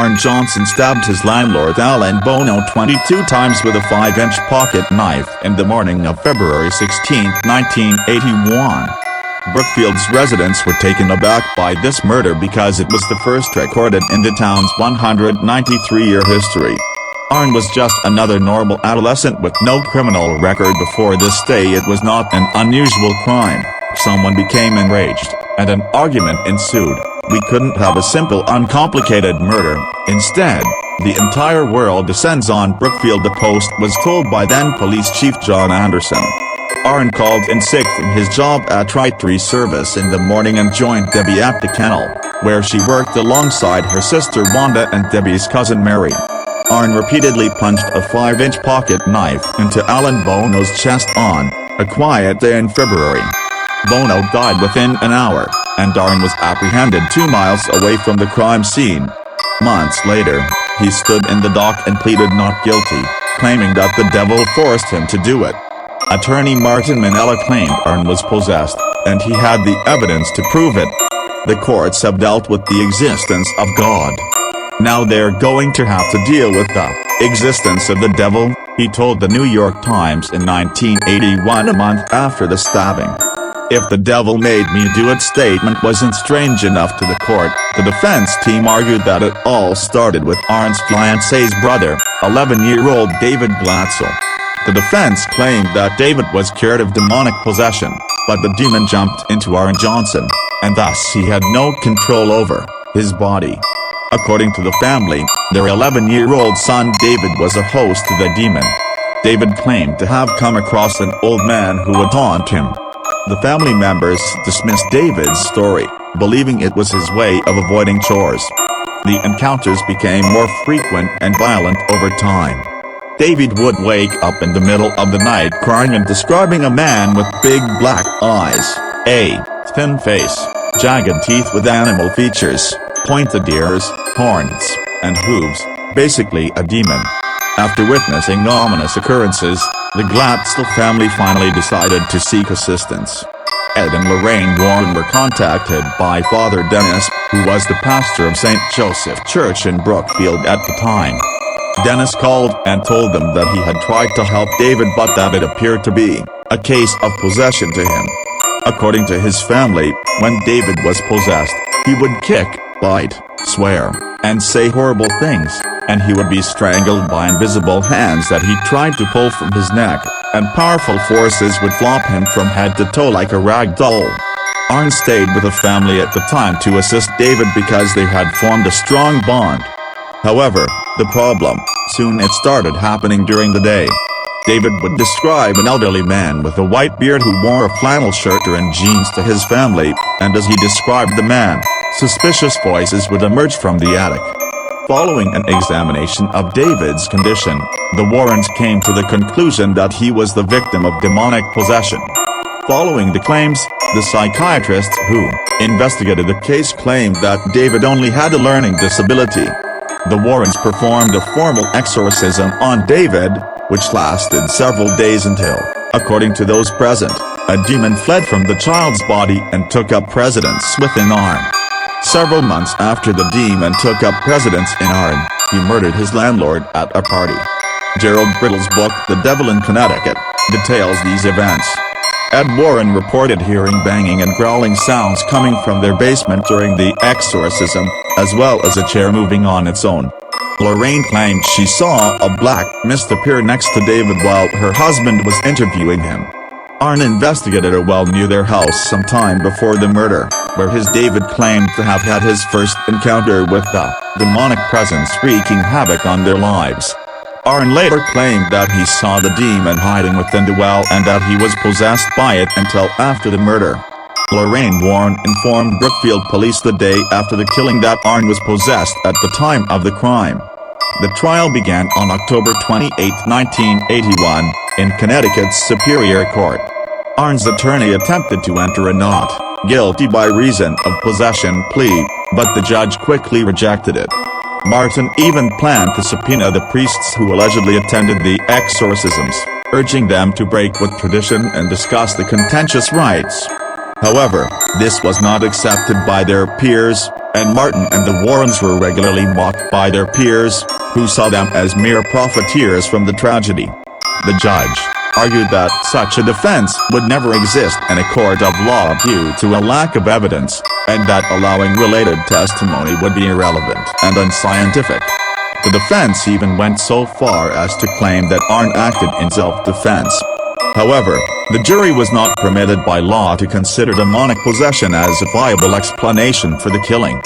Arn Johnson stabbed his landlord Alan Bono 22 times with a 5-inch pocket knife in the morning of February 16, 1981. Brookfield's residents were taken aback by this murder because it was the first recorded in the town's 193-year history. Arn was just another normal adolescent with no criminal record before this day. It was not an unusual crime. Someone became enraged, and an argument ensued. We couldn't have a simple, uncomplicated murder. Instead, the entire world descends on Brookfield, the Post was told by then Police Chief John Anderson. Arn called in sick from his job at Tritery Service in the morning and joined Debbie at the kennel, where she worked alongside her sister Wanda and Debbie's cousin Mary. Arn repeatedly punched a 5-inch pocket knife into Alan Bono's chest on a quiet day in February. Bono died within an hour, and Arn was apprehended 2 miles away from the crime scene. Months later, he stood in the dock and pleaded not guilty, claiming that the devil forced him to do it. Attorney Martin Minella claimed Arn was possessed, and he had the evidence to prove it. The courts have dealt with the existence of God. Now they're going to have to deal with the existence of the devil, he told the New York Times in 1981, a month after the stabbing. If the devil made me do it statement wasn't strange enough to the court, the defense team argued that it all started with Arn's fiancée's brother, 11-year-old David Glatzel. The defense claimed that David was cured of demonic possession, but the demon jumped into Arn Johnson, and thus he had no control over his body. According to the family, their 11-year-old son David was a host to the demon. David claimed to have come across an old man who would taunt him. The family members dismissed David's story, believing it was his way of avoiding chores. The encounters became more frequent and violent over time. David would wake up in the middle of the night crying and describing a man with big black eyes, a thin face, jagged teeth with animal features, pointed ears, horns, and hooves, basically a demon. After witnessing ominous occurrences, the Glatzel family finally decided to seek assistance. Ed and Lorraine Warren were contacted by Father Dennis, who was the pastor of St. Joseph Church in Brookfield at the time. Dennis called and told them that he had tried to help David but that it appeared to be a case of possession to him. According to his family, when David was possessed, he would kick, bite, swear, and say horrible things, and he would be strangled by invisible hands that he tried to pull from his neck, and powerful forces would flop him from head to toe like a rag doll. Arn stayed with the family at the time to assist David because they had formed a strong bond. However, the problem soon it started happening during the day. David would describe an elderly man with a white beard who wore a flannel shirt and jeans to his family, and as he described the man, suspicious voices would emerge from the attic. Following an examination of David's condition, the Warrens came to the conclusion that he was the victim of demonic possession. Following the claims, the psychiatrists who investigated the case claimed that David only had a learning disability. The Warrens performed a formal exorcism on David, which lasted several days until, according to those present, a demon fled from the child's body and took up residence within Arn. Several months after the demon took up residence in Arn, he murdered his landlord at a party. Gerald Brittle's book The Devil in Connecticut details these events. Ed Warren reported hearing banging and growling sounds coming from their basement during the exorcism, as well as a chair moving on its own. Lorraine claimed she saw a black mist appear next to David while her husband was interviewing him. Arn investigated a well near their house sometime before the murder, where his David claimed to have had his first encounter with the demonic presence wreaking havoc on their lives. Arn later claimed that he saw the demon hiding within the well and that he was possessed by it until after the murder. Lorraine Warren informed Brookfield police the day after the killing that Arn was possessed at the time of the crime. The trial began on October 28, 1981, in Connecticut's Superior Court. Arn's attorney attempted to enter a not guilty by reason of possession plea, but the judge quickly rejected it. Martin even planned to subpoena the priests who allegedly attended the exorcisms, urging them to break with tradition and discuss the contentious rites. However, this was not accepted by their peers, and Martin and the Warrens were regularly mocked by their peers, who saw them as mere profiteers from the tragedy. The judge argued that such a defense would never exist in a court of law due to a lack of evidence, and that allowing related testimony would be irrelevant and unscientific. The defense even went so far as to claim that Arndt acted in self-defense. However, the jury was not permitted by law to consider demonic possession as a viable explanation for the killing.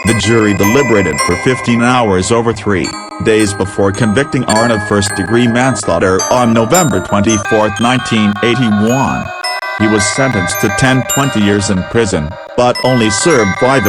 The jury deliberated for 15 hours over 3 days before convicting Arndt of first-degree manslaughter on November 24, 1981. He was sentenced to 10-20 years in prison, but only served 5